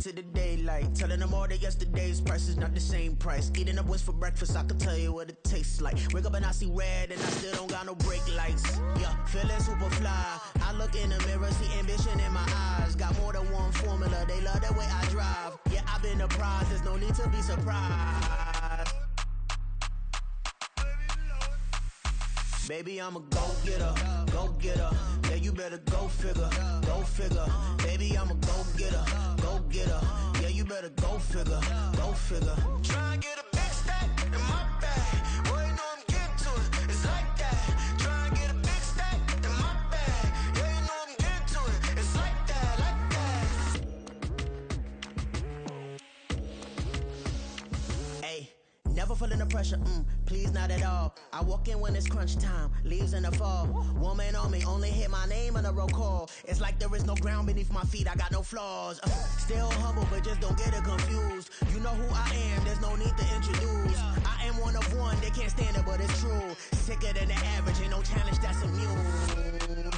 into the daylight. Telling them all that yesterday's price is not the same price. Eating up wings for breakfast, I can tell you what it tastes like. Wake up and I see red and I still don't got no brake lights. Yeah, feeling super fly. I look in the mirror, see ambition in my eyes. Got more than one formula, they love the way I drive. Yeah, I've been the prize, there's no need to be surprised. Baby, I'm a go-getter, go-getter. Yeah, you better go figure, go figure. Baby, I'm a go-getter, go-getter. Yeah, you better go figure, go figure. Try and get a big stack in my bag. Boy, you know I'm getting to it, it's like that. Try and get a big stack in my bag. Yeah, you know I'm getting to it, it's like that, like that. Hey, never feeling the pressure, please not at all. I walk in when it's crunch time, leaves in the fall. Woman on me, only hit my name on a roll call. It's like there is no ground beneath my feet, I got no flaws. Still humble, but just don't get it confused. You know who I am, there's no need to introduce. I am one of one, they can't stand it, but it's true. Sicker than the average, ain't no challenge that's immune.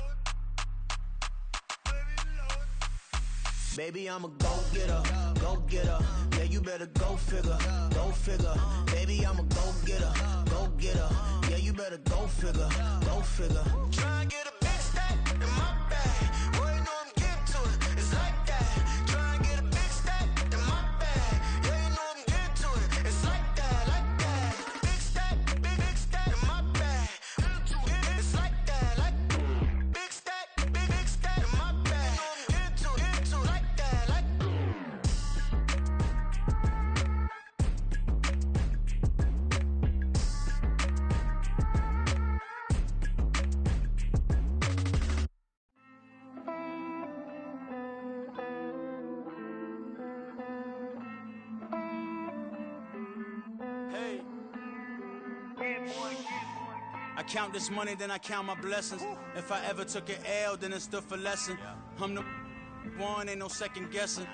Baby, I'm a go-getter, go-getter. Yeah, you better go figure, go figure. Baby, I'm a go-getter, go-getter. Yeah, you better go figure, go figure. Try and get a big stack in my bag. Boy, you know I'm getting to it, it's like that. Try and get a big stack in my bag. Yeah, you know I'm getting to it, it's like that, like that. Big stack, big stack in my bag. It's like that, like big stack in my bag. You know I'm getting to it, like that, like. Hey, I count this money, then I count my blessings. If I ever took an L, then it stood for lesson. I'm the one, ain't no second guessing.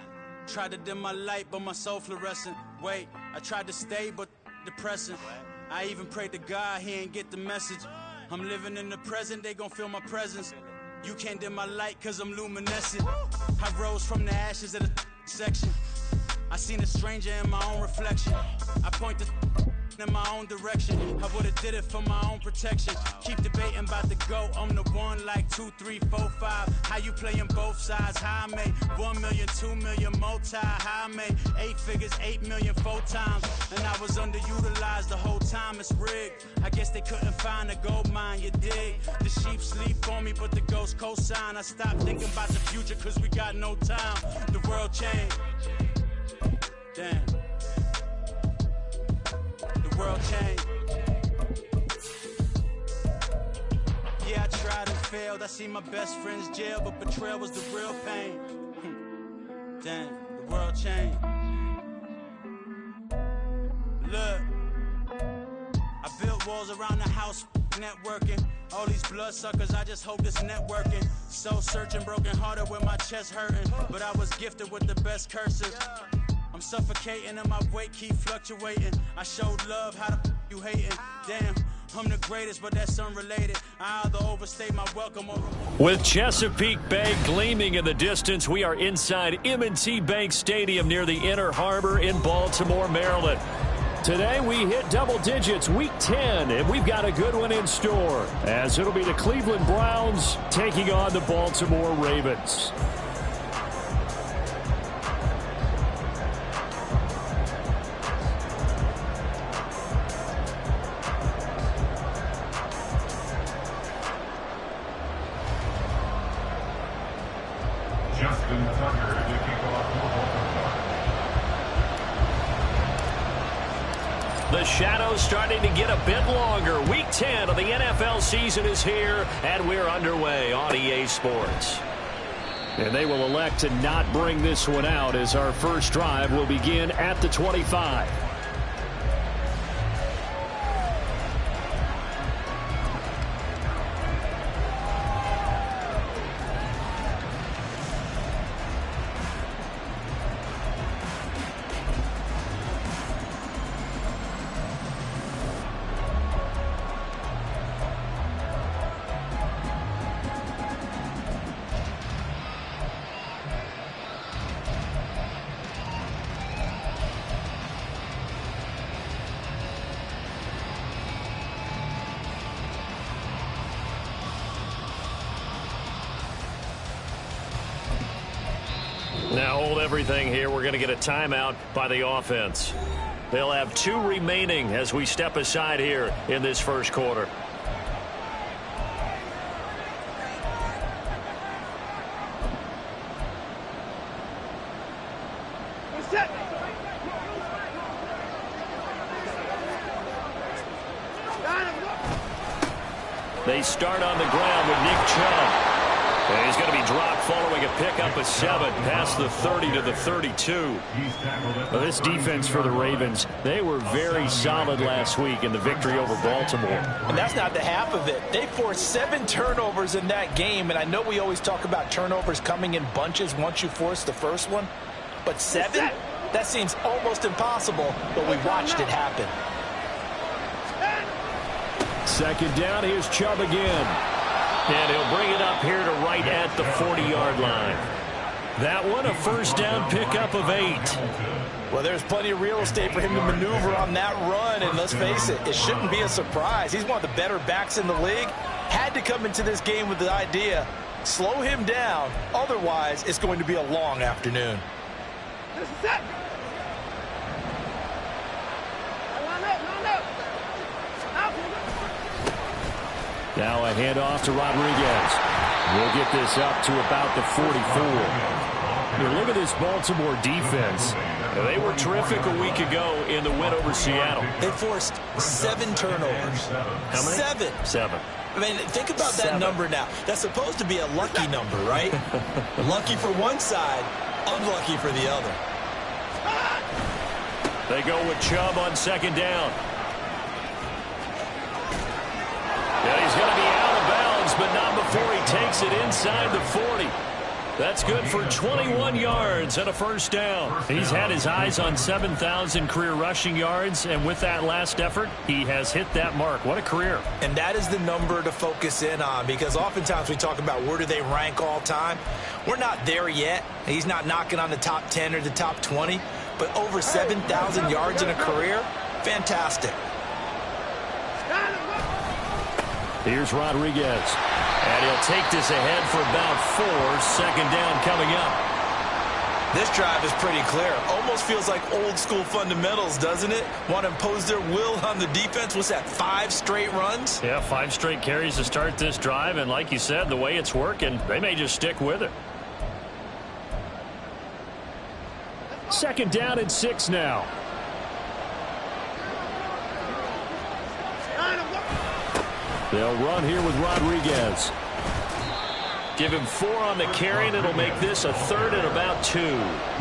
Tried to dim my light, but my soul fluorescent. Wait, I tried to stay, but depressing. I even prayed to God, he ain't get the message. I'm living in the present, they gon' feel my presence. You can't dim my light, cause I'm luminescent. I rose from the ashes of the section. I seen a stranger in my own reflection. I point the in my own direction. I would've did it for my own protection. Keep debating about the GOAT. I'm the one like 2, 3, 4, 5. How you playing both sides? How I made 1 million, 2 million multi. How I made 8 figures, 8 million 4 times. And I was underutilized the whole time. It's rigged. I guess they couldn't find a gold mine, you dig? The sheep sleep on me, but the ghost co-sign. I stopped thinking about the future cause we got no time. The world changed. Damn. The world changed. Yeah, I tried and failed. I see my best friends jail, but betrayal was the real pain. Damn, the world changed. Look, I built walls around the house, networking. All these bloodsuckers, I just hope this networking. Soul searching, broken hearted with my chest hurting. But I was gifted with the best curses. I'm suffocating and my weight keep fluctuating. I showed love, how the you hating? Damn, I'm the greatest, but that's unrelated. I either overstay my welcome or... With Chesapeake Bay gleaming in the distance, we are inside M&T Bank Stadium near the Inner Harbor in Baltimore, Maryland. Today we hit double digits, week 10, and we've got a good one in store, as it'll be the Cleveland Browns taking on the Baltimore Ravens. The shadows starting to get a bit longer. Week 10 of the NFL season is here, and we're underway on EA Sports. And they will elect to not bring this one out as our first drive will begin at the 25. hold everything here. We're going to get a timeout by the offense. They'll have 2 remaining as we step aside here in this first quarter. They start on the ground with Nick Chubb. And he's going to be dropped following a pickup of 7 past the 30 to the 32. Well, this defense for the Ravens, they were very solid last week in the victory over Baltimore. And that's not the half of it. They forced 7 turnovers in that game, and I know we always talk about turnovers coming in bunches once you force the first one, but 7? That seems almost impossible, but we watched it happen. Second down, here's Chubb again. And he'll bring it up here to right at the 40-yard line. That one, a first down pickup of 8. Well, there's plenty of real estate for him to maneuver on that run, and let's face it, it shouldn't be a surprise. He's one of the better backs in the league. Had to come into this game with the idea, slow him down, otherwise it's going to be a long afternoon. Now a handoff to Rodriguez. We'll get this up to about the 44. Now look at this Baltimore defense. They were terrific a week ago in the win over Seattle. They forced 7 turnovers. How many? 7. I mean, think about that number now. That's supposed to be a lucky number, right? Lucky for one side, unlucky for the other. They go with Chubb on second down. Yeah, he's going to be out of bounds, but not before he takes it inside the 40. That's good for 21 yards and a first down. He's had his eyes on 7,000 career rushing yards, and with that last effort, he has hit that mark. What a career. And that is the number to focus in on, because oftentimes we talk about where do they rank all time. We're not there yet. He's not knocking on the top 10 or the top 20, but over 7,000 yards in a career, fantastic. Here's Rodriguez. And he'll take this ahead for about 4. Second down coming up. This drive is pretty clear. Almost feels like old school fundamentals, doesn't it? Want to impose their will on the defense. What's that, 5 straight runs? Yeah, 5 straight carries to start this drive. And like you said, the way it's working, they may just stick with it. Second down and 6 now. They'll run here with Rodriguez. Give him 4 on the carry, and it'll make this a 3rd and about 2.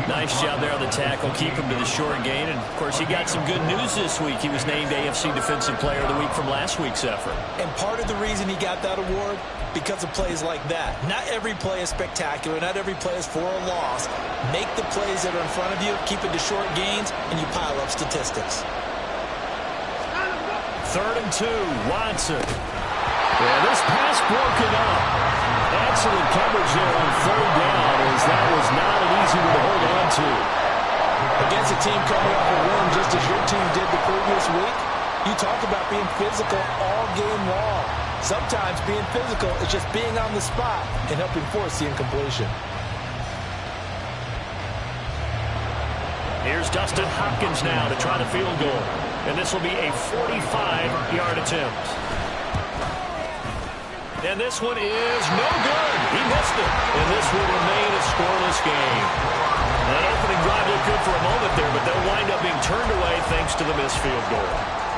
Nice job there on the tackle. Keep him to the short gain. And, of course, he got some good news this week. He was named AFC Defensive Player of the Week from last week's effort. And part of the reason he got that award, because of plays like that. Not every play is spectacular. Not every play is for a loss. Make the plays that are in front of you, keep it to short gains, and you pile up statistics. 3rd and 2, Watson. Yeah, this pass broken up. Excellent coverage there on 3rd down, as that was not an easy one to hold on to. Against a team coming off a win just as your team did the previous week, you talk about being physical all game long. Sometimes being physical is just being on the spot and helping force the incompletion. Here's Dustin Hopkins now to try the field goal. And this will be a 45-yard attempt. And this one is no good. He missed it. And this will remain a scoreless game. That opening drive looked good for a moment there, but they'll wind up being turned away thanks to the missed field goal.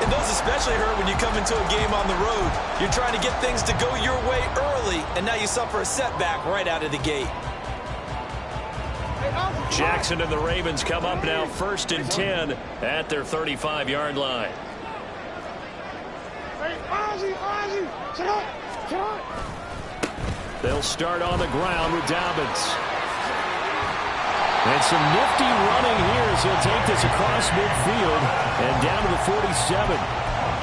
And those especially hurt when you come into a game on the road. You're trying to get things to go your way early, and now you suffer a setback right out of the gate. Jackson and the Ravens come up now 1st and 10 at their 35-yard line. They'll start on the ground with Dobbins. And some nifty running here as he'll take this across midfield and down to the 47.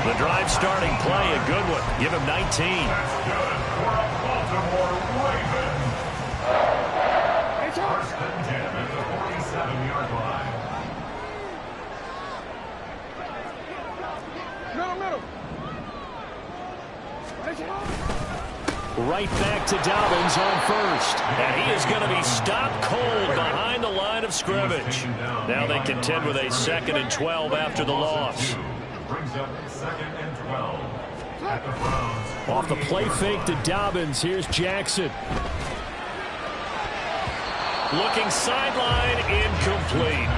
The drive starting play, a good one. Give him 19. First and 10 at the 47-yard line. Right back to Dobbins on first. And he is going to be stopped cold behind the line of scrimmage. Now they contend with a 2nd and 12 after the loss. Brings up 2nd and 12. At the Browns. Off the play fake to Dobbins. Here's Jackson. Looking sideline, incomplete.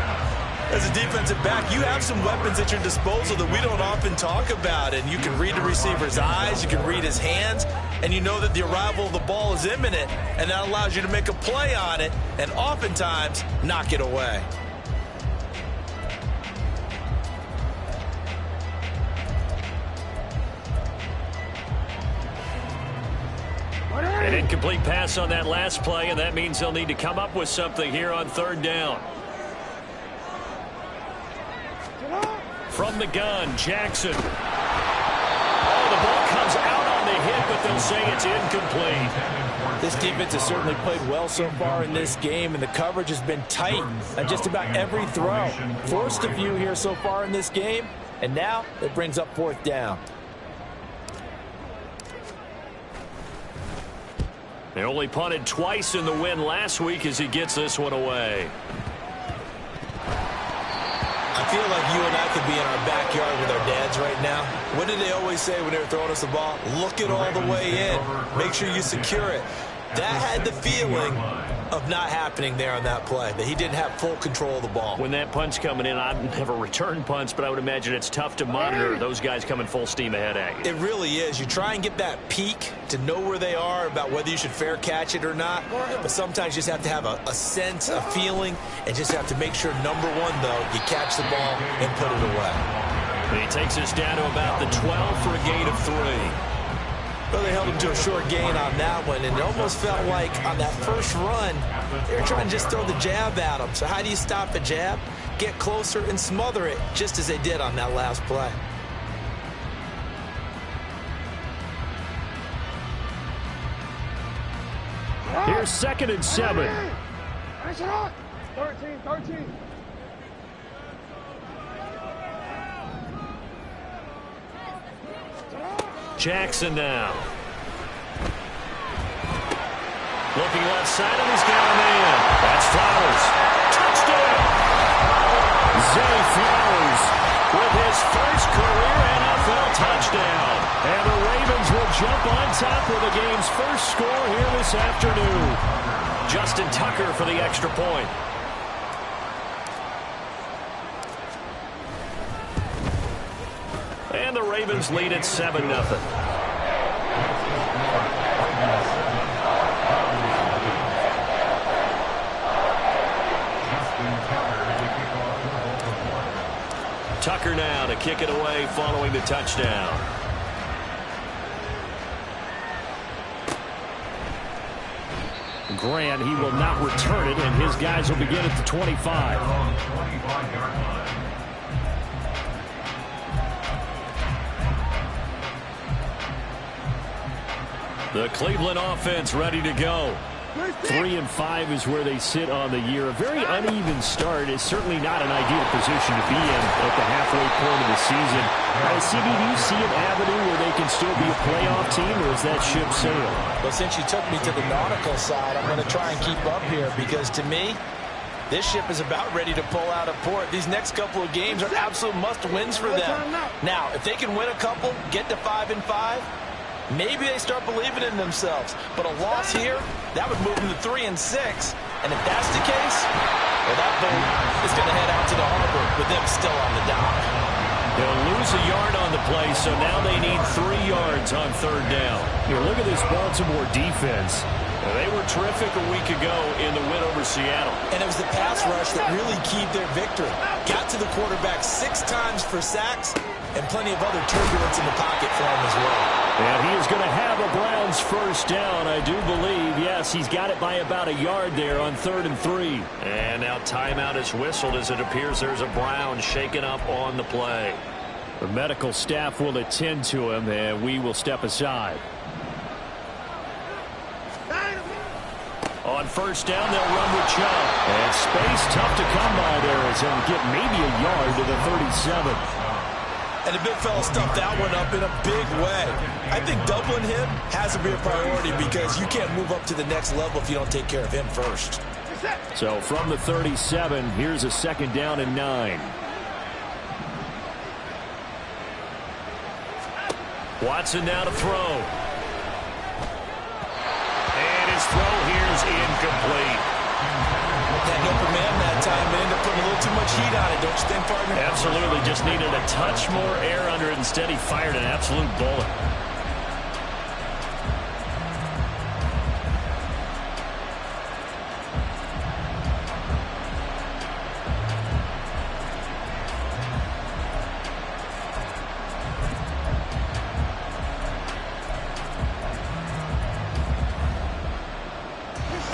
As a defensive back, you have some weapons at your disposal that we don't often talk about. And you can read the receiver's eyes, you can read his hands, and you know that the arrival of the ball is imminent, and that allows you to make a play on it and oftentimes knock it away. An incomplete pass on that last play, and that means they'll need to come up with something here on 3rd down. From the gun, Jackson. Oh, the ball comes out on the hit, but they'll say it's incomplete. This defense has certainly played well so far in this game, and the coverage has been tight on just about every throw. Forced a few here so far in this game, and now it brings up 4th down. They only punted twice in the win last week as he gets this one away. I feel like you and I could be in our backyard with our dads right now. What did they always say when they were throwing us the ball? Look it all the way in. Make sure you secure it. That had the feeling of not happening there on that play, that he didn't have full control of the ball. When that punch coming in, I've never returned punts, but I would imagine it's tough to monitor those guys coming full steam ahead at you. It really is. You try and get that peek to know where they are about whether you should fair catch it or not, but sometimes you just have to have a sense, a feeling, and just have to make sure, number one, though, you catch the ball and put it away. And he takes us down to about the 12 for a gain of 3. Well, they held him to a short gain on that one, and it almost felt like on that first run, they were trying to just throw the jab at him. So how do you stop a jab? Get closer and smother it, just as they did on that last play. Here's 2nd and 7. 13. Jackson now. Looking left side, and he's got a man. That's Flowers. Touchdown! Zay Flowers with his first career NFL touchdown. And the Ravens will jump on top with the game's first score here this afternoon. Justin Tucker for the extra point. And the Ravens lead at 7-0. Tucker now to kick it away following the touchdown. Grant, he will not return it, and his guys will begin at the 25. The Cleveland offense ready to go. 3-5 is where they sit on the year. A very uneven start is certainly not an ideal position to be in at the halfway point of the season. CB, do you see an avenue where they can still be a playoff team, or is that ship sailed? Well, since you took me to the nautical side, I'm going to try and keep up here, because to me, this ship is about ready to pull out of port. These next couple of games are absolute must-wins for them. Now, if they can win a couple, get to 5-5, maybe they start believing in themselves. But a loss here, that would move them to 3-6. And if that's the case, well, that boat is going to head out to the harbor with them still on the dock. They'll lose a yard on the play, so now they need 3 yards on 3rd down. Here, look at this Baltimore defense. They were terrific a week ago in the win over Seattle. And it was the pass rush that really keyed their victory. Got to the quarterback 6 times for sacks, and plenty of other turbulence in the pocket for him as well. And he is going to have a Browns first down, I do believe. Yes, he's got it by about a yard there on 3rd and 3. And now timeout is whistled as it appears there's a Brown shaken up on the play. The medical staff will attend to him, and we will step aside. On first down, they'll run with Chubb. And space tough to come by there as he'll get maybe a yard to the 37. And the big fella stuffed that one up in a big way. I think doubling him has to be a priority because you can't move up to the next level if you don't take care of him first. So from the 37, here's a 2nd down and 9. Watson now to throw. And his throw here is incomplete. That open man that time ended up putting a little too much heat on it, don't you think, partner? Absolutely. Just needed a touch more air under it. Instead, he fired an absolute bullet.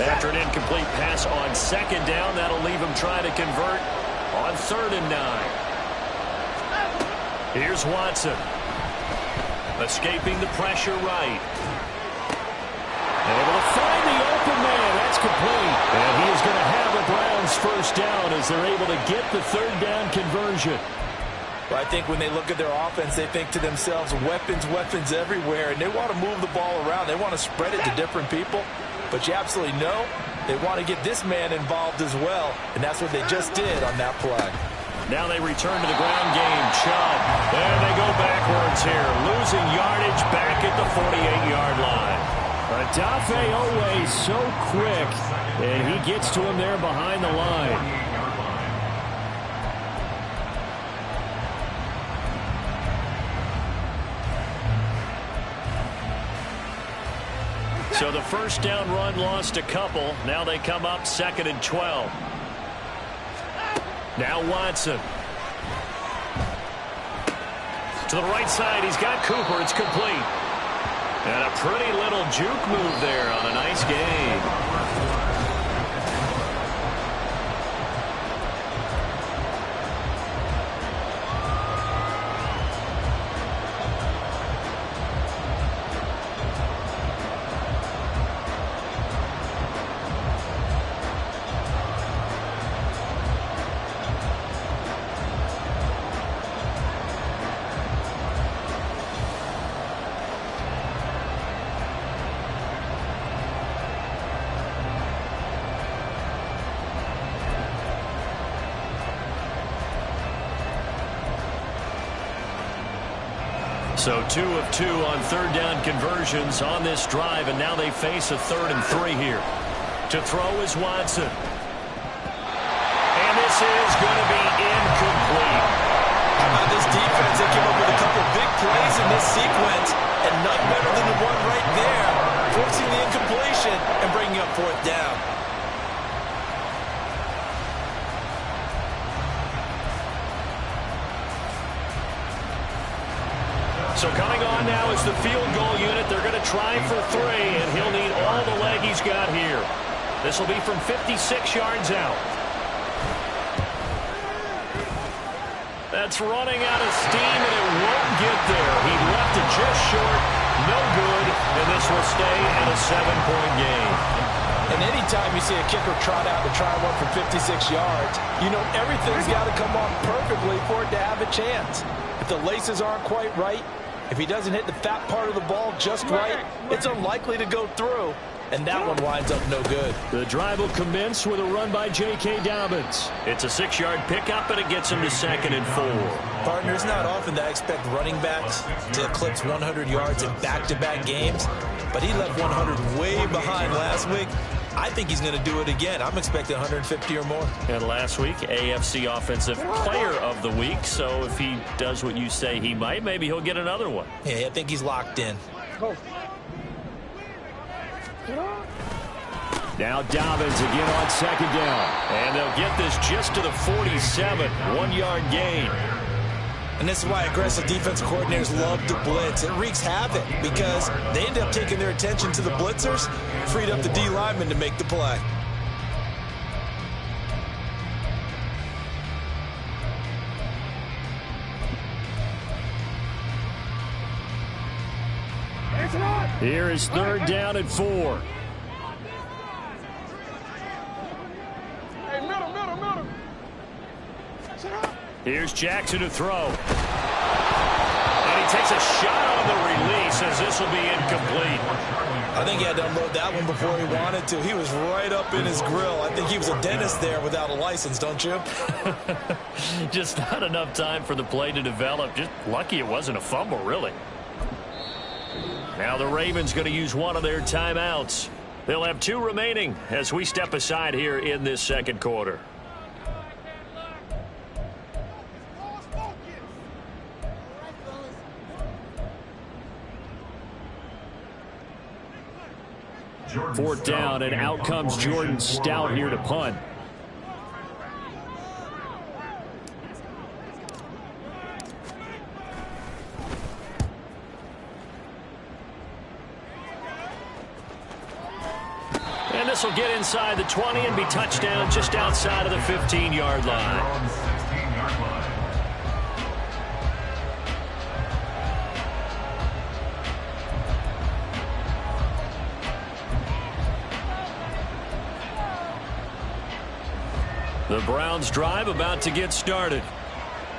After an incomplete pass on 2nd down, that'll leave him trying to convert on 3rd and 9. Here's Watson. Escaping the pressure right. Able to find the open man. That's complete. And he is going to have the Browns 1st down as they're able to get the 3rd down conversion. Well, I think when they look at their offense, they think to themselves, weapons, weapons everywhere, and they want to move the ball around. They want to spread it to different people. But you absolutely know they want to get this man involved as well, and that's what they just did on that play. Now they return to the ground game. Chubb. And they go backwards here. Losing yardage back at the 48-yard line. Adafe Owe so quick, and he gets to him there behind the line. So the 1st down run lost a couple. Now they come up 2nd and 12. Now Watson. To the right side, he's got Cooper. It's complete. And a pretty little juke move there on a nice gain. So 2 of 2 on 3rd down conversions on this drive, and now they face a 3rd and 3 here. To throw is Watson. And this is going to be incomplete. How about this defense? They came up with a couple big plays in this sequence, and none better than the one right there, forcing the incompletion and bringing up 4th down. So coming on now is the field goal unit. They're going to try for 3, and he'll need all the leg he's got here. This will be from 56 yards out. That's running out of steam, and it won't get there. He left it just short. No good, and this will stay at a 7-point game. And anytime you see a kicker trot out to try one from 56 yards, you know everything's got to come off perfectly for it to have a chance. If the laces aren't quite right, if he doesn't hit the fat part of the ball just right, it's unlikely to go through. And that one winds up no good. The drive will commence with a run by J.K. Dobbins. It's a 6-yard pickup, and it gets him to 2nd and 4. Partner, it's not often that I expect running backs to eclipse 100 yards in back-to-back games, but he left 100 way behind last week. I think he's going to do it again. I'm expecting 150 or more. And last week, AFC Offensive Player of the Week. So if he does what you say he might, maybe he'll get another one. Yeah, I think he's locked in. Now Dobbins again on 2nd down. And they'll get this just to the 47. 1-yard gain. And this is why aggressive defensive coordinators love to blitz. It wreaks havoc because they end up taking their attention to the blitzers, freed up the D lineman to make the play. Here is 3rd down and 4. Here's Jackson to throw. takes a shot on the release as this will be incomplete. I think he had to unload that one before he wanted to. He was right up in his grill. I think he was a dentist there without a license, don't you? Just not enough time for the play to develop. Just lucky it wasn't a fumble, really. Now the Ravens going to use one of their timeouts. They'll have 2 remaining as we step aside here in this second quarter. Fourth down, and out comes Jordan Stout here to punt. And this will get inside the 20 and be touchdown just outside of the 15-yard line. The Browns drive about to get started.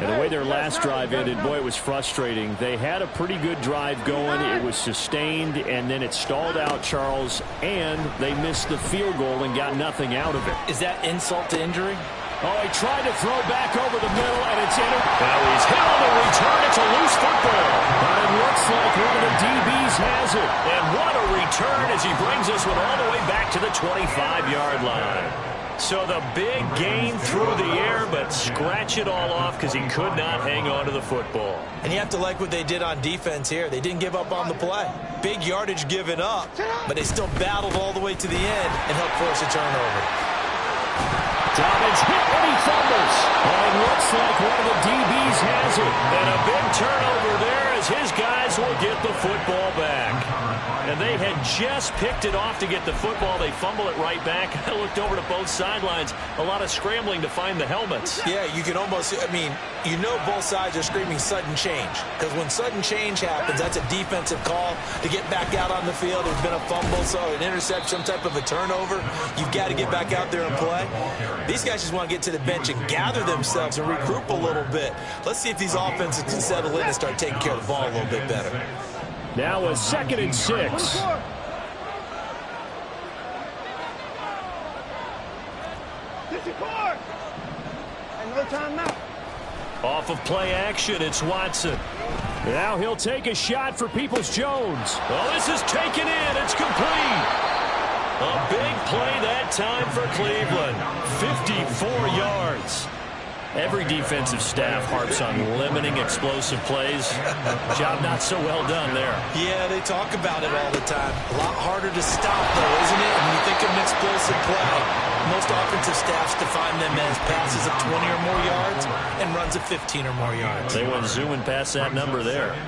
And the way their last drive ended, boy, it was frustrating. They had a pretty good drive going. It was sustained, and then it stalled out, Charles, and they missed the field goal and got nothing out of it. Is that insult to injury? Oh, he tried to throw back over the middle, and it's in. Now he's hit on the return. It's a loose football. But it looks like one of the DBs has it. And what a return as he brings us all the way back to the 25-yard line. So the big gain through the air, but scratch it all off because he could not hang on to the football. And you have to like what they did on defense here. They didn't give up on the play. Big yardage given up, but they still battled all the way to the end and helped force a turnover. Dobbins hit and he fumbles. And it looks like one of the DBs has it. And a big turnover there as his guys will get the football back. And they had just picked it off to get the football. They fumble it right back. I looked over to both sidelines. A lot of scrambling to find the helmets. Yeah, you can almost, you know both sides are screaming sudden change. Because when sudden change happens, that's a defensive call to get back out on the field. There's been a fumble, so an interception, some type of a turnover. You've got to get back out there and play. These guys just want to get to the bench and gather themselves and regroup a little bit. Let's see if these offenses can settle in and start taking care of the ball a little bit better. Now a 2nd and 6. Off of play action, it's Watson. Now he'll take a shot for Peoples-Jones. Oh, this is taken in. It's complete. A big play that time for Cleveland. 54 yards. Every defensive staff harps on limiting explosive plays. Job not so well done there. Yeah, they talk about it all the time. A lot harder to stop, though, isn't it? When you think of an explosive play, most offensive staffs define them as passes of 20 or more yards and runs of 15 or more yards. They went zooming past that number there.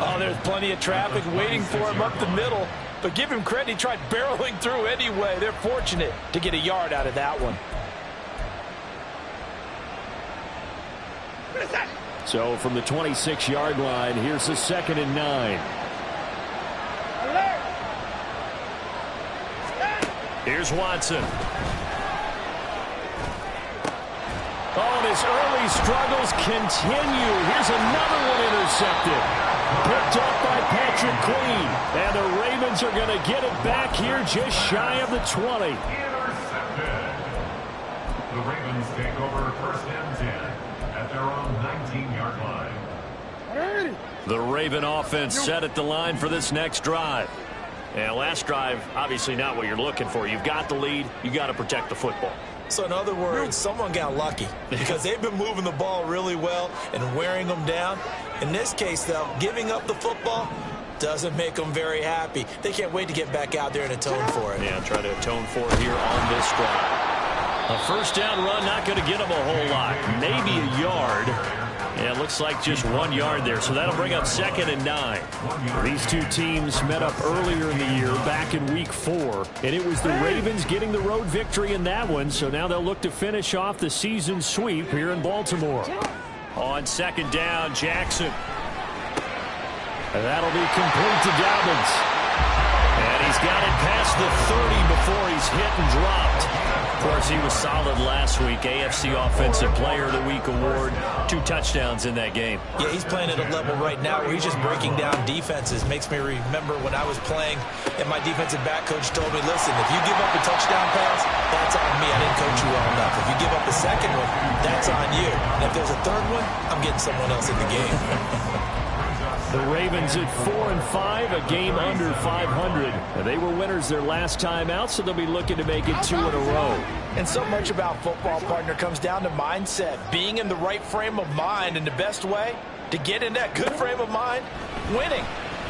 Oh, there's plenty of traffic waiting for him up the middle. But give him credit, he tried barreling through anyway. They're fortunate to get a yard out of that one. So from the 26-yard line, here's a 2nd and 9. Here's Watson. Oh, and his early struggles continue. Here's another one intercepted. Picked up by Patrick Queen. And the Ravens are going to get it back here just shy of the 20. Intercepted. The Ravens take over 1st and 10. At their own 19-yard line. The Raven offense set at the line for this next drive. And last drive, obviously not what you're looking for. You've got the lead. You got to protect the football. So in other words, someone got lucky because they've been moving the ball really well and wearing them down. In this case, though, giving up the football doesn't make them very happy. They can't wait to get back out there and atone for it. Yeah, try to atone for it here on this drive. A 1st down run, not going to get them a whole lot. Maybe a yard. Yeah, it looks like just 1 yard there. So that'll bring up 2nd and 9. These two teams met up earlier in the year, back in week 4. And it was the Ravens getting the road victory in that one. So now they'll look to finish off the season sweep here in Baltimore. On 2nd down, Jackson. And that'll be complete to Dobbins. And he's got it past the 30 before he's hit and dropped. Of course, he was solid last week. AFC Offensive Player of the Week award. 2 touchdowns in that game. Yeah, he's playing at a level right now where he's just breaking down defenses. Makes me remember when I was playing and my defensive back coach told me, listen, if you give up a touchdown pass, that's on me. I didn't coach you well enough. If you give up a second one, that's on you. And if there's a third one, I'm getting someone else in the game. The Ravens at 4-5, a game under 500. They were winners their last time out, so they'll be looking to make it 2 in a row. And so much about football, partner, comes down to mindset. Being in the right frame of mind, and the best way to get in that good frame of mind, winning.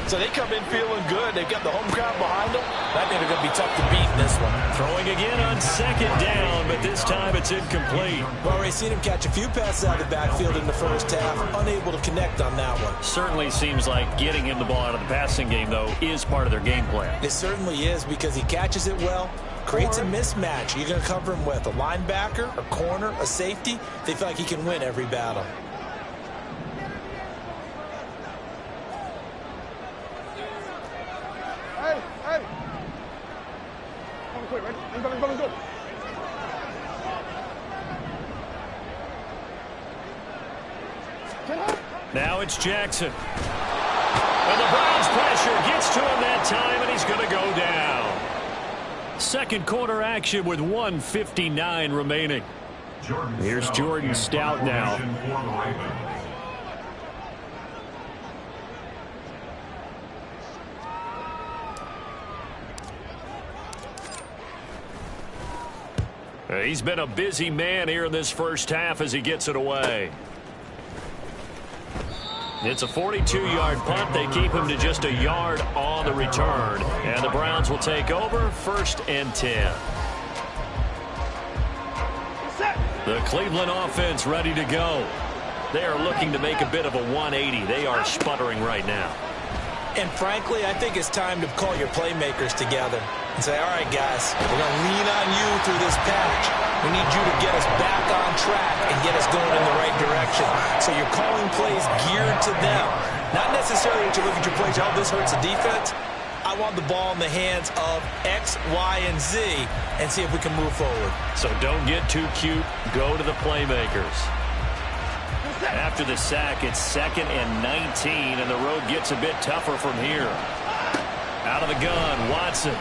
So they come in feeling good. They've got the home crowd behind them. I think they're going to be tough to beat in this one. Throwing again on 2nd down, but this time it's incomplete. We've already seen him catch a few passes out of the backfield in the first half, unable to connect on that one. Certainly seems like getting him the ball out of the passing game, though, is part of their game plan. It certainly is, because he catches it well, creates a mismatch. You're going to cover him with a linebacker, a corner, a safety. They feel like he can win every battle. Now it's Jackson. And the Browns pressure gets to him that time, and he's going to go down. Second quarter action with 1:59 remaining. Here's Jordan Stout now. He's been a busy man here in this first half as he gets it away. It's a 42-yard punt. They keep him to just a yard on the return. And the Browns will take over 1st and 10. The Cleveland offense ready to go. They are looking to make a bit of a 180. They are sputtering right now. And frankly, I think it's time to call your playmakers together and say, all right, guys, we're going to lean on you through this patch. We need you to get us back on track and get us going in the right direction. So you're calling plays geared to them. Not necessarily that you look at your plays, oh, this hurts the defense. I want the ball in the hands of X, Y, and Z and see if we can move forward. So don't get too cute. Go to the playmakers. After the sack, it's 2nd and 19, and the road gets a bit tougher from here. Out of the gun, Watson.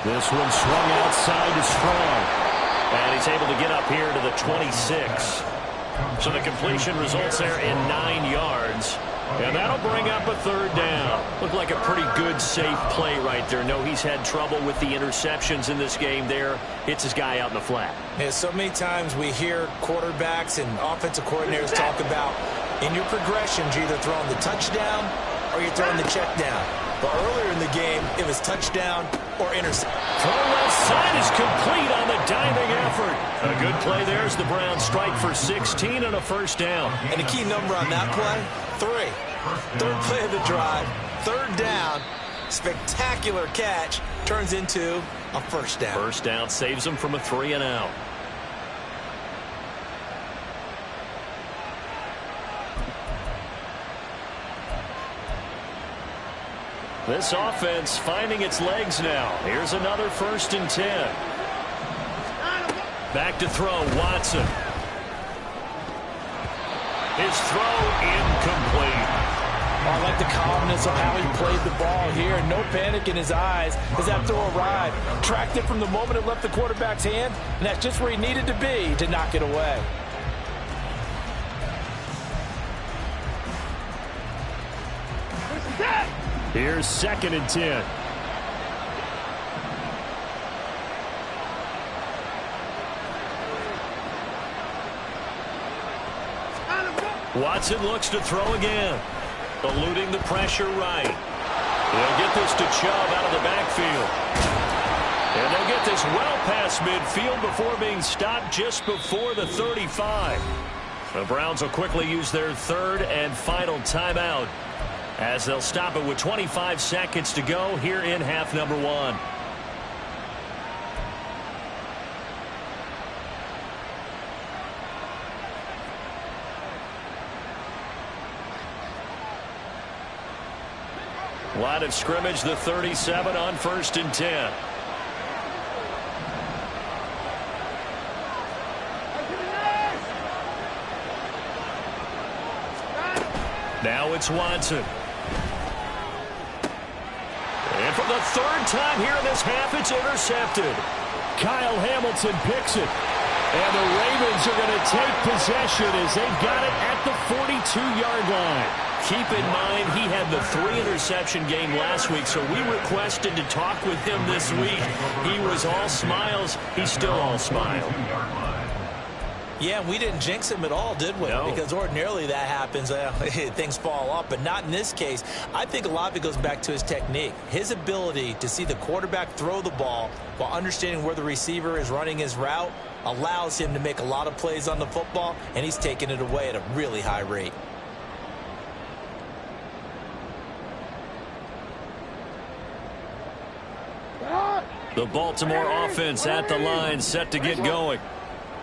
This one swung outside to Strong. And he's able to get up here to the 26. So the completion results there in 9 yards. And that'll bring up a 3rd down. Looked like a pretty good, safe play right there. No, he's had trouble with the interceptions in this game there. Hits his guy out in the flat. Yeah, so many times we hear quarterbacks and offensive coordinators talk about in your progressions, you're either throwing the touchdown or you're throwing the check down. But earlier in the game, it was touchdown or interception. Throw left side is complete on the diving effort. A good play there as the Browns strike for 16 and a 1st down. And the key number on that play, 3. 3rd play of the drive, 3rd down, spectacular catch, turns into a 1st down. 1st down saves them from a 3 and out. This offense finding its legs now. Here's another 1st and 10. Back to throw, Watson. His throw incomplete. I like the calmness of how he played the ball here. No panic in his eyes as that throw arrived. Tracked it from the moment it left the quarterback's hand, and that's just where he needed to be to knock it away. Here's 2nd and 10. Watson looks to throw again. Eluding the pressure right. They'll get this to Chubb out of the backfield. And they'll get this well past midfield before being stopped just before the 35. The Browns will quickly use their 3rd and final timeout as they'll stop it with 25 seconds to go here in half number 1. Line of scrimmage, the 37 on 1st and 10. Now it's Watson. And for the third time here in this half, it's intercepted. Kyle Hamilton picks it. And the Ravens are going to take possession as they've got it at the 42-yard line. Keep in mind, he had the 3-interception game last week, so we requested to talk with him this week. He was all smiles. He's still all smile. Yeah, we didn't jinx him at all, did we? No. Because ordinarily that happens. Things fall off, but not in this case. I think a lot of it goes back to his technique. His ability to see the quarterback throw the ball while understanding where the receiver is running his route allows him to make a lot of plays on the football, and he's taking it away at a really high rate. The Baltimore offense at the line, set to get going.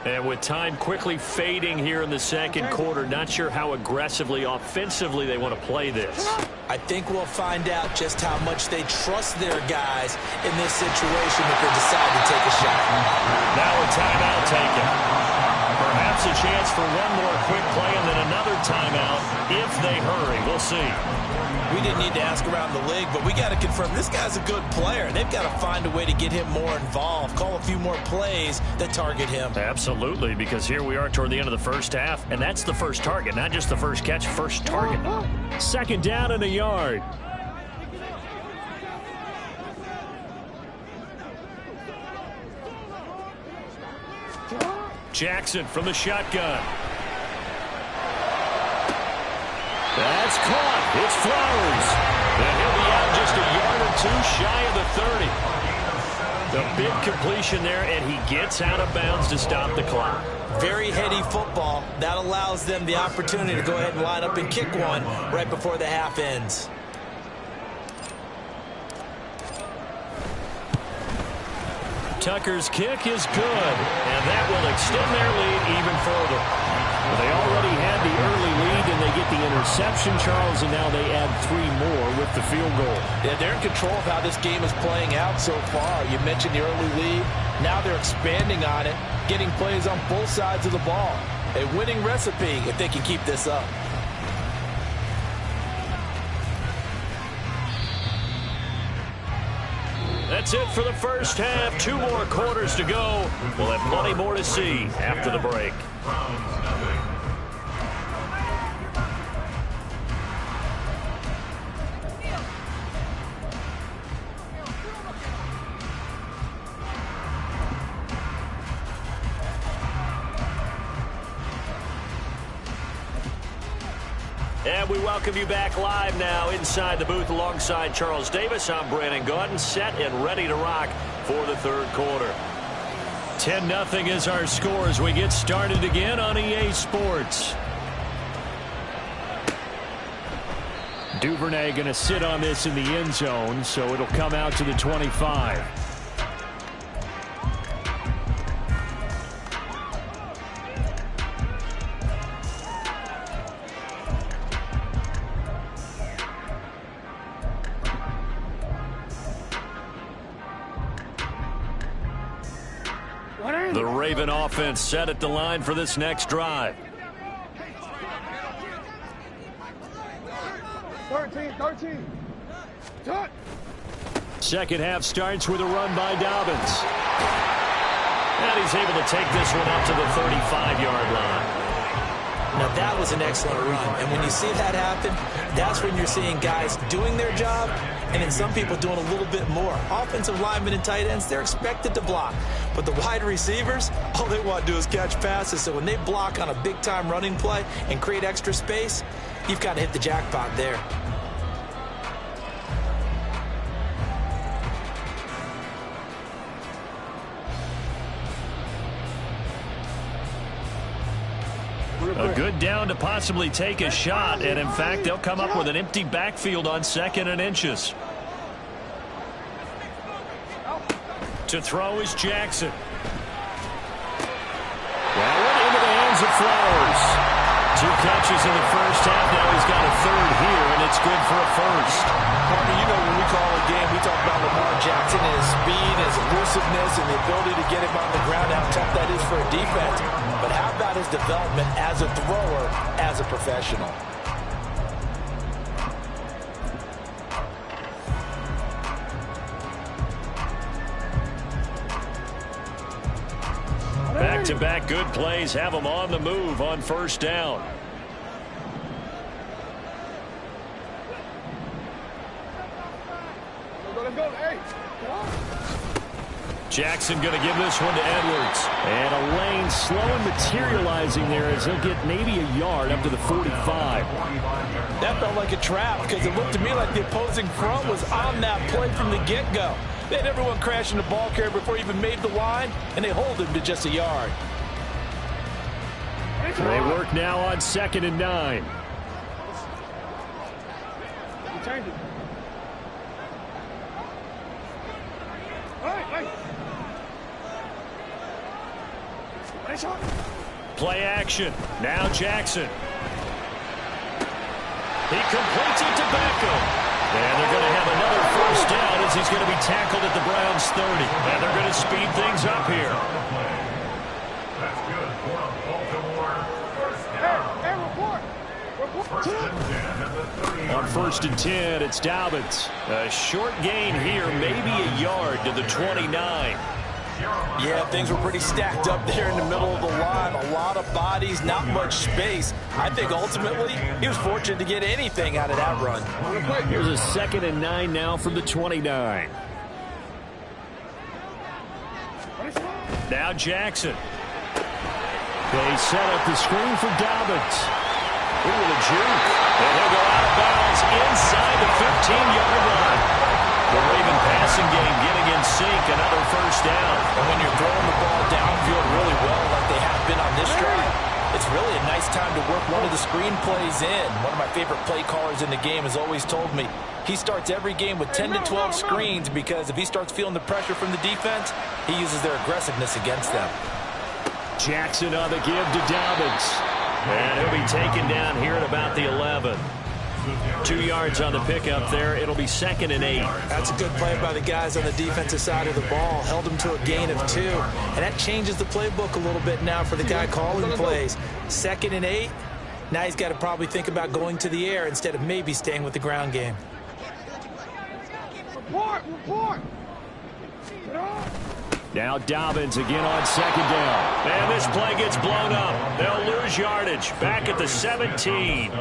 And with time quickly fading here in the second quarter, not sure how aggressively, offensively they want to play this. I think we'll find out just how much they trust their guys in this situation if they decide to take a shot. Now a timeout taken. Perhaps a chance for one more quick play and then another timeout if they hurry. We'll see. We didn't need to ask around the league, but we got to confirm this guy's a good player. They've got to find a way to get him more involved, call a few more plays that target him. Absolutely, because here we are toward the end of the first half, and that's the first target, not just the first catch, first target. Second down and a yard. Jackson from the shotgun. That's caught. It's Flowers. And he'll be out just a yard or two shy of the 30. The big completion there, and he gets out of bounds to stop the clock. Very heady football. That allows them the opportunity to go ahead and line up and kick one right before the half ends. Tucker's kick is good, and that will extend their lead even further. They already had the early lead, and they get the interception, Charles, and now they add 3 more with the field goal. Yeah, they're in control of how this game is playing out so far. You mentioned the early lead. Now they're expanding on it, getting plays on both sides of the ball. A winning recipe if they can keep this up. That's it for the first half. 2 more quarters to go. We'll have plenty more to see after the break. And we welcome you back live now inside the booth alongside Charles Davis. I'm Brandon Gaudin, set and ready to rock for the third quarter. 10-0 is our score as we get started again on EA Sports. Duvernay going to sit on this in the end zone, so it'll come out to the 25. The Raven offense set at the line for this next drive. 13. Second half starts with a run by Dobbins. And he's able to take this one up to the 35-yard line. Now that was an excellent run, and when you see that happen, that's when you're seeing guys doing their job and then some people doing a little bit more. Offensive linemen and tight ends, they're expected to block. But the wide receivers, all they want to do is catch passes. So when they block on a big-time running play and create extra space, you've got to hit the jackpot there. A good down to possibly take a shot, and in fact, they'll come up with an empty backfield on 2nd and inches. To throw is Jackson. That one into the hands of Flowers. 2 catches in the first half. Now he's got a third here, and it's good for a first. Partner, you know when we call a game, we talk about Lamar Jackson and his speed, his elusiveness, and the ability to get him on the ground, how tough that is for a defense. But how about his development as a thrower, as a professional? Back-to-back good plays have them on the move on first down. Jackson going to give this one to Edwards. And a lane slow and materializing there as he'll get maybe a yard up to the 45. That felt like a trap because it looked to me like the opposing front was on that play from the get-go. They had everyone crashing the ball carrier before he even made the line, and they hold him to just a yard. They work now on 2nd and 9. Play action. Now Jackson. He completes it to Beckham. And they're going to have another first down as he's going to be tackled at the Browns' 30. And they're going to speed things up here. That's good for Baltimore. First down. First and 10 at the 30. On 1st and 10, it's Dobbins. A short gain here, maybe a yard to the 29. Yeah, things were pretty stacked up there in the middle of the line. A lot of bodies, not much space. I think ultimately he was fortunate to get anything out of that run. Here's a 2nd and 9 now from the 29. Now Jackson. They set up the screen for Dobbins. Ooh, the juke. And he'll go out of bounds inside the 15-yard line. The Raven passing game getting in sync, another first down. And when you're throwing the ball downfield really well like they have been on this drive, it's really a nice time to work one of the screen plays in. One of my favorite play callers in the game has always told me he starts every game with 10 to 12 screens because if he starts feeling the pressure from the defense, he uses their aggressiveness against them. Jackson on the give to Dobbins. And he'll be taken down here at about the 11. 2 yards on the pickup there. It'll be 2nd and 8. That's a good play by the guys on the defensive side of the ball. Held them to a gain of 2. And that changes the playbook a little bit now for the guy calling plays. 2nd and 8. Now he's got to probably think about going to the air instead of maybe staying with the ground game. Report! Now Dobbins again on 2nd down. And this play gets blown up. They'll lose yardage. Back at the 17.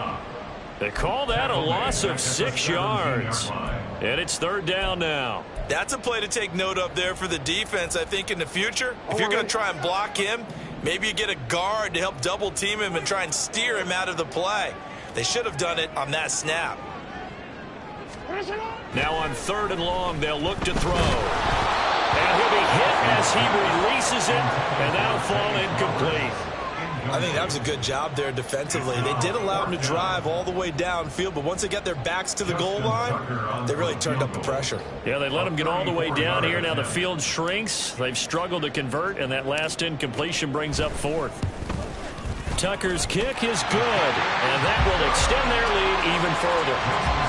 They call that a loss of 6 yards. And it's 3rd down now. That's a play to take note of there for the defense, I think, in the future. If you're going to try and block him, maybe you get a guard to help double team him and try and steer him out of the play. They should have done it on that snap. Now on 3rd and long, they'll look to throw. And he'll be hit as he releases it, and that'll fall incomplete. I think that was a good job there defensively. They did allow him to drive all the way downfield, but once they got their backs to the goal line, they really turned up the pressure. Yeah, they let him get all the way down here. Now the field shrinks. They've struggled to convert, and that last incompletion brings up 4th. Tucker's kick is good, and that will extend their lead even further.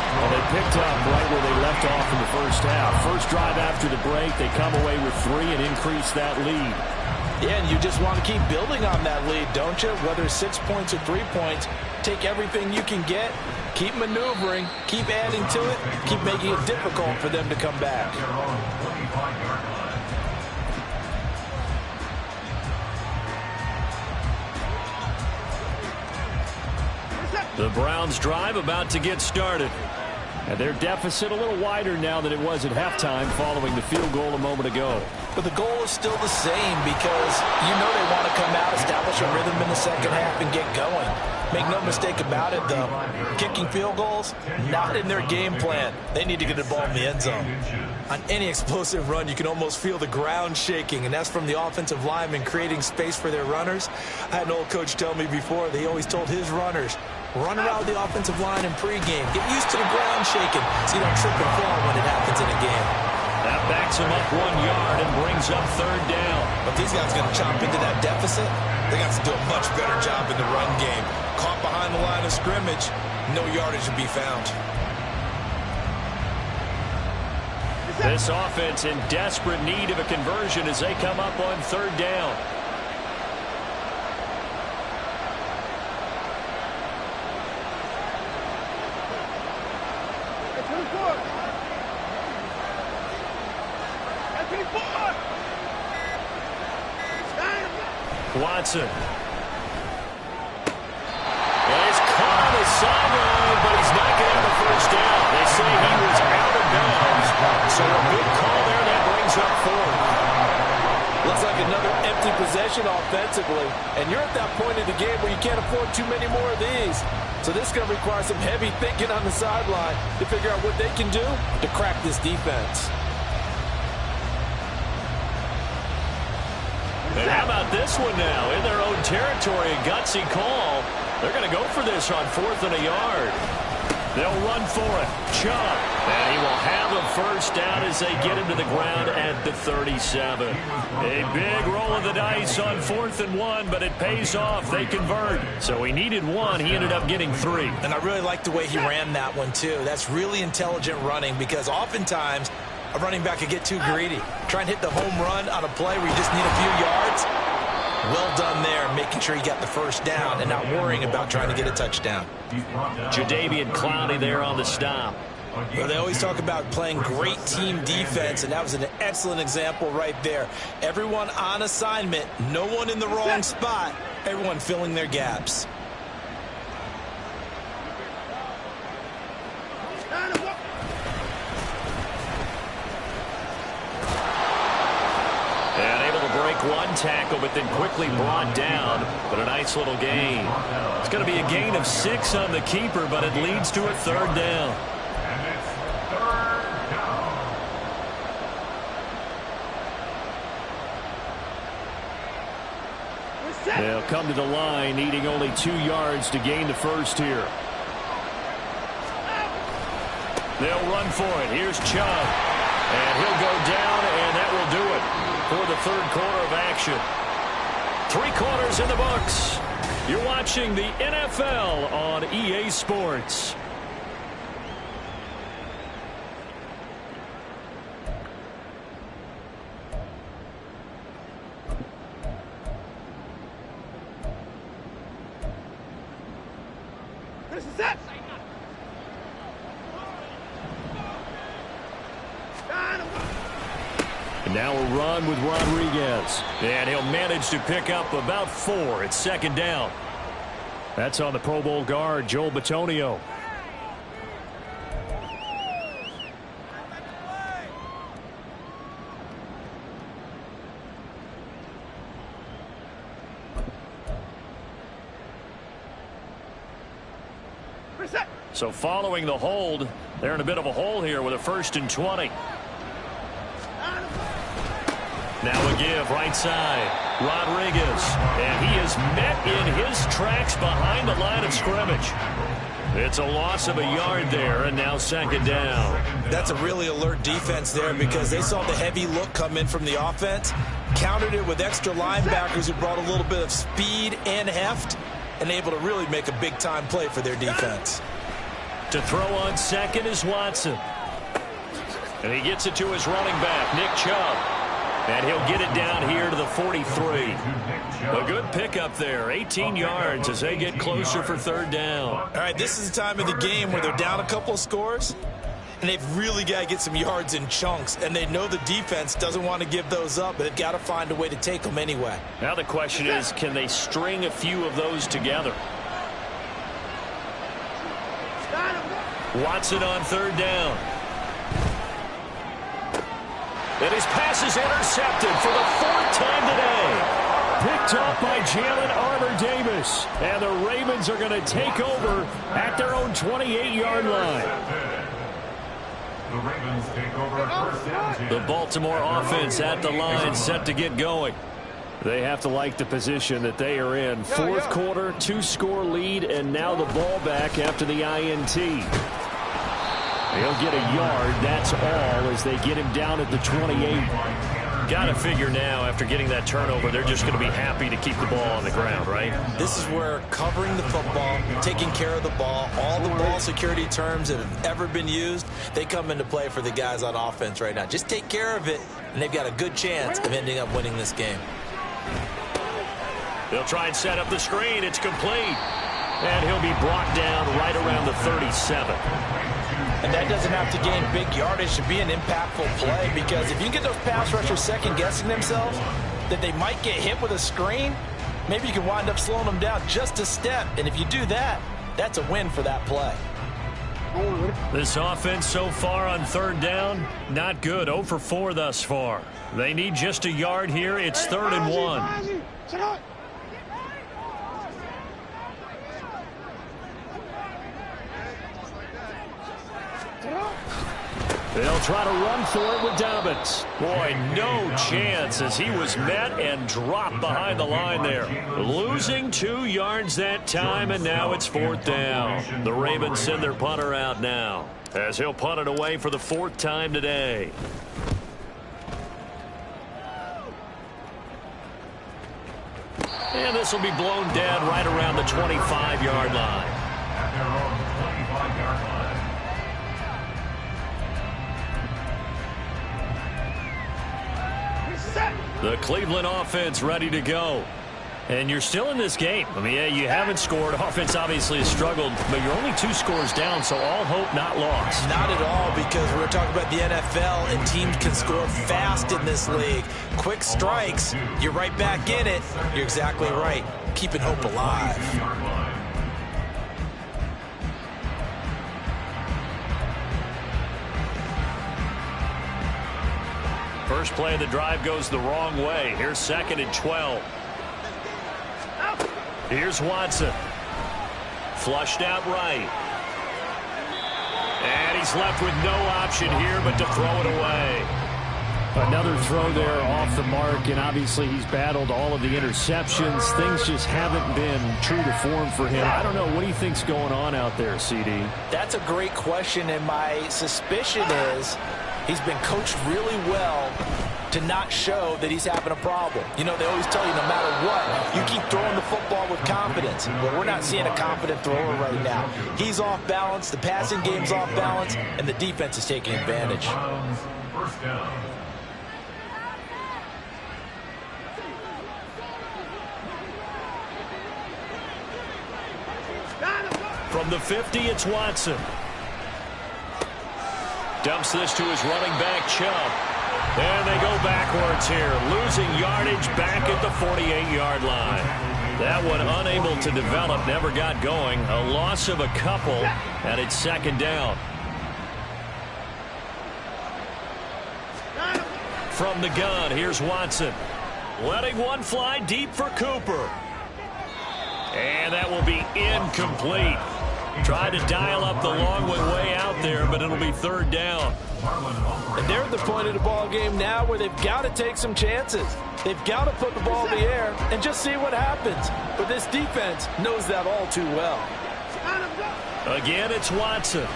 Well, they picked up right where they left off in the first half. First drive after the break, they come away with 3 and increase that lead. Yeah, and you just want to keep building on that lead, don't you? Whether it's 6 points or 3 points, take everything you can get, keep maneuvering, keep adding to it, keep making it difficult for them to come back. The Browns drive about to get started. And their deficit a little wider now than it was at halftime following the field goal a moment ago. But the goal is still the same because you know they want to come out, establish a rhythm in the second half, and get going. Make no mistake about it, though. Kicking field goals, not in their game plan. They need to get the ball in the end zone. On any explosive run, you can almost feel the ground shaking, and that's from the offensive linemen creating space for their runners. I had an old coach tell me before, he always told his runners, run around the offensive line in pregame. Get used to the ground shaking so you don't trip and fall when it happens in a game. That backs him up 1 yard and brings up 3rd down. But these guys are going to chop into that deficit. They got to do a much better job in the run game. Caught behind the line of scrimmage, no yardage to be found. This offense in desperate need of a conversion as they come up on 3rd down. Watson. And he's caught on the sideline, but he's not going to have the first down. They say he was out of bounds. So a big call there that brings up 4th. Looks like another empty possession offensively. And you're at that point in the game where you can't afford too many more of these. So this is going to require some heavy thinking on the sideline to figure out what they can do to crack this defense. And how about this one now? In their own territory, a gutsy call. They're going to go for this on 4th and a yard. They'll run for it. Chubb. And he will have a first down as they get him to the ground at the 37. A big roll of the dice on 4th and 1, but it pays off. They convert. So he needed 1. He ended up getting 3. And I really like the way he ran that one, too. That's really intelligent running because oftentimes a running back could get too greedy. Try and hit the home run on a play where you just need a few yards. Well done there, making sure he got the first down and not worrying about trying to get a touchdown. Jadeveon Clowney there on the stop. Well, they always talk about playing great team defense, and that was an excellent example right there. Everyone on assignment, no one in the wrong spot, everyone filling their gaps. One tackle, but then quickly brought down. But a nice little gain. It's going to be a gain of 6 on the keeper, but it leads to a 3rd down. And it's 3rd down. They'll come to the line, needing only 2 yards to gain the first here. They'll run for it. Here's Chubb. And he'll go down, and that will do it for the 3rd quarter of action. 3 quarters in the books. You're watching the NFL on EA Sports. This is it. And now a run with Rodriguez. And he'll manage to pick up about 4. It's 2nd down. That's on the Pro Bowl guard, Joel Bitonio. So following the hold, they're in a bit of a hole here with a 1st and 20. Now a give right side. Rodriguez. And he is met in his tracks behind the line of scrimmage. It's a loss of a yard there, and now 2nd down. That's a really alert defense there because they saw the heavy look come in from the offense, countered it with extra linebackers who brought a little bit of speed and heft, and able to really make a big-time play for their defense. To throw on 2nd is Watson. And he gets it to his running back, Nick Chubb. And he'll get it down here to the 43. A good pickup there. 18 yards as they get closer for 3rd down. All right, this is the time of the game where they're down a couple of scores, and they've really got to get some yards in chunks, and they know the defense doesn't want to give those up, but they've got to find a way to take them anyway. Now the question is, can they string a few of those together? Watson on 3rd down. And his pass is intercepted for the 4th time today. Picked up by Jalen Armour-Davis. And the Ravens are going to take over at their own 28-yard line. The Ravens take over 1st and 10. The Baltimore offense at the line, set to get going. They have to like the position that they are in. 4th quarter, 2-score lead, and now the ball back after the INT. He'll get a yard, that's all, as they get him down at the 28. Got to figure now, after getting that turnover, they're just going to be happy to keep the ball on the ground, right? This is where covering the football, taking care of the ball, all the ball security terms that have ever been used, they come into play for the guys on offense right now. Just take care of it, and they've got a good chance of ending up winning this game. They'll try and set up the screen. It's complete. And he'll be brought down right around the 37. And that doesn't have to gain big yardage to be an impactful play, because if you can get those pass rushers second-guessing themselves that they might get hit with a screen, maybe you can wind up slowing them down just a step. And if you do that, that's a win for that play. This offense so far on third down, not good. 0 for 4 thus far. They need just a yard here. It's 3rd and 1. They'll try to run for it with Dobbins. Boy, no chance as he was met and dropped behind the line there. Losing 2 yards that time, and now it's 4th down. The Ravens send their punter out now as he'll punt it away for the 4th time today. And this will be blown dead right around the 25-yard line. At their own 25-yard line. The Cleveland offense ready to go. And you're still in this game. I mean, yeah, you haven't scored. Offense obviously has struggled, but you're only 2 scores down, so all hope not lost. Not at all, because we're talking about the NFL, and teams can score fast in this league. Quick strikes, you're right back in it. You're exactly right. Keeping hope alive. First play of the drive goes the wrong way. Here's 2nd and 12. Here's Watson. Flushed out right. And he's left with no option here but to throw it away. Another throw there off the mark, and obviously he's battled all of the interceptions. Things just haven't been true to form for him. I don't know. What do you think's going on out there, CD? That's a great question, and my suspicion is he's been coached really well to not show that he's having a problem. You know, they always tell you no matter what, you keep throwing the football with confidence. But we're not seeing a confident thrower right now. He's off balance, the passing game's off balance, and the defense is taking advantage. First down. From the 50, it's Watson. Dumps this to his running back, Chubb. And they go backwards here, losing yardage back at the 48-yard line. That one unable to develop, never got going. A loss of a couple, and it's 2nd down. From the gun, here's Watson. Letting one fly deep for Cooper. And that will be incomplete. Tried to dial up the long one way out there, but it'll be 3rd down. And they're at the point of the ball game now where they've got to take some chances. They've got to put the ball in the air and just see what happens. But this defense knows that all too well. Again, it's Watson.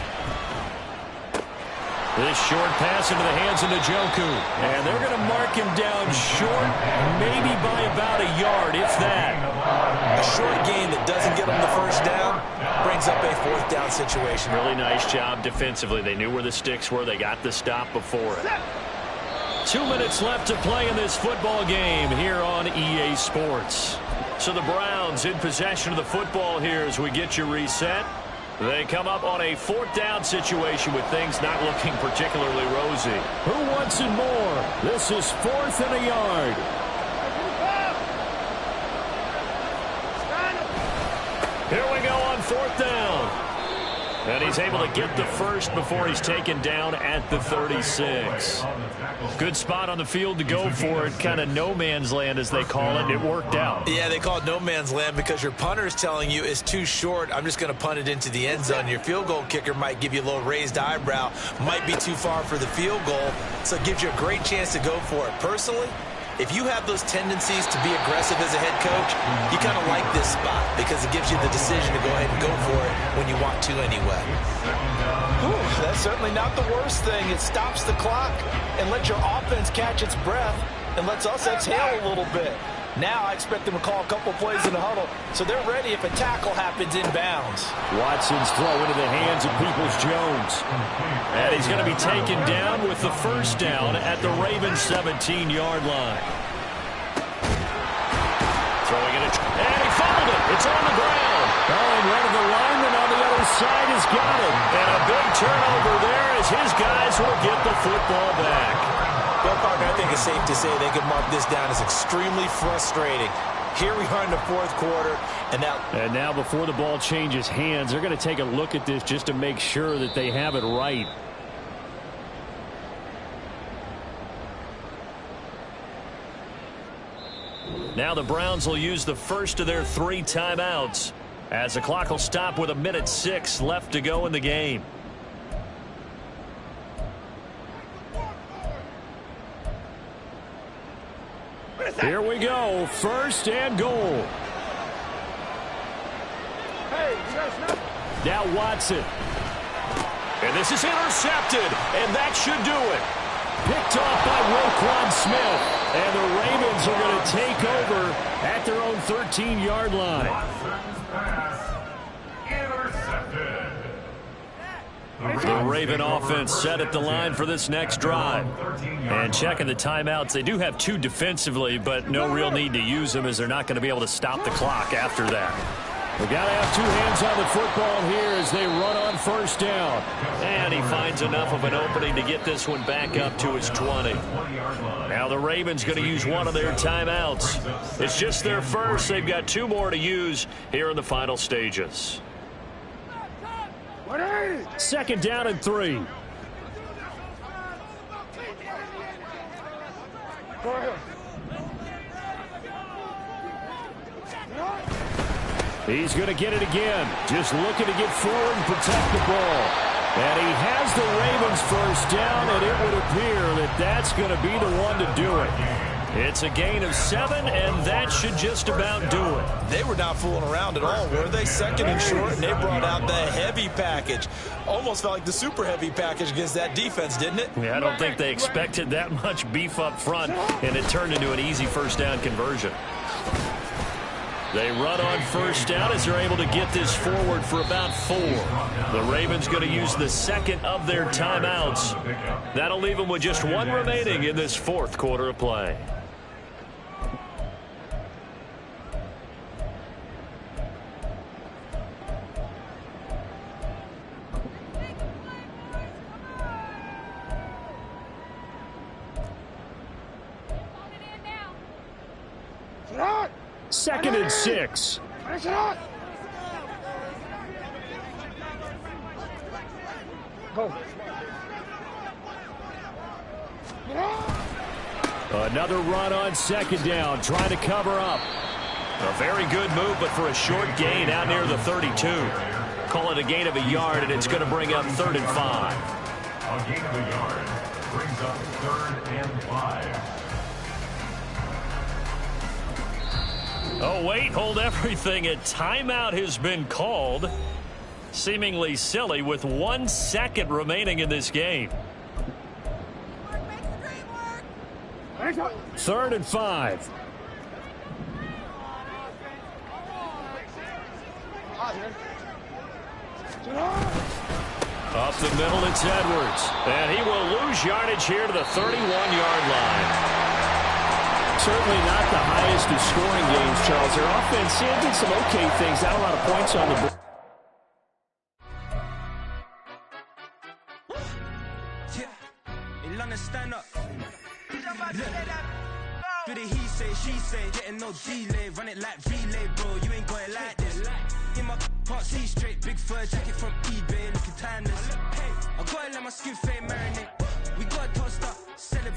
This short pass into the hands of Njoku. And they're going to mark him down short, maybe by about a yard, if that. A short gain that doesn't get them the first down brings up a 4th down situation. Really nice job defensively. They knew where the sticks were. They got the stop before it. 2 minutes left to play in this football game here on EA Sports. So the Browns in possession of the football here as we get you reset. They come up on a 4th down situation with things not looking particularly rosy. Who wants it more? This is 4th and a yard. Here we go on 4th down. And he's able to get the first before he's taken down at the 36. Good spot on the field to go for it. Kind of no man's land, as they call it. It worked out. Yeah, they call it no man's land because your punter is telling you it's too short. I'm just going to punt it into the end zone. Your field goal kicker might give you a little raised eyebrow. Might be too far for the field goal. So it gives you a great chance to go for it. Personally, if you have those tendencies to be aggressive as a head coach, you kind of like this spot because it gives you the decision to go ahead and go for it when you want to anyway. Whew, that's certainly not the worst thing. It stops the clock and lets your offense catch its breath and lets us exhale a little bit. Now I expect them to call a couple plays in the huddle, so they're ready if a tackle happens inbounds. Watson's throw into the hands of Peoples-Jones. And he's going to be taken down with the first down at the Ravens' 17-yard line. Throwing it, and he fumbled it. It's on the ground. Oh, and one of the linemen on the other side has got it. And a big turnover there as his guys will get the football back. Well, partner, I think it's safe to say they can mark this down as extremely frustrating. Here we are in the fourth quarter, and now before the ball changes hands, they're going to take a look at this just to make sure that they have it right. Now the Browns will use the first of their 3 timeouts as the clock will stop with 1:06 left to go in the game. Here we go. First and goal. Now Watson. And this is intercepted. And that should do it. Picked off by Roquan Smith. And the Ravens are going to take over at their own 13-yard line. Watson's pass intercepted. The Raven offense set at the line for this next drive. And checking the timeouts, they do have 2 defensively, but no real need to use them as they're not going to be able to stop the clock after that. We got to have 2 hands on the football here as they run on first down. And he finds enough of an opening to get this one back up to his 20. Now the Ravens going to use one of their timeouts. It's just their first. They've got 2 more to use here in the final stages. Second down and 3. He's going to get it again. Just looking to get forward and protect the ball. And he has the Ravens first down, and it would appear that that's going to be the one to do it. It's a gain of 7, and that should just about do it. They were not fooling around at all, were they? Second and short, and they brought out the heavy package. Almost felt like the super heavy package against that defense, didn't it? Yeah, I don't think they expected that much beef up front, and it turned into an easy first down conversion. They run on first down as they're able to get this forward for about 4. The Ravens going to use the second of their timeouts. That'll leave them with just 1 remaining in this fourth quarter of play. Second and 6. Another run on second down, trying to cover up. A very good move, but for a short gain out near the 32. Call it a gain of a yard, and it's going to bring up 3rd and 5. A gain of a yard brings up 3rd and 5. Oh, wait, hold everything. A timeout has been called. Seemingly silly with 1 second remaining in this game. 3rd and 5. Up the middle, it's Edwards. And he will lose yardage here to the 31-yard line. Certainly not the highest of scoring games, Charles. Their offense did some okay things. Not a lot of points on the board. Stand up. Do the he say, she say, getting no delay, run it like relay, bro. You ain't got it like this. In my can't see straight, big fur jacket from eBay, looking timeless. Hey, I gotta let my skin fade marinate. We got toast up, celebrate.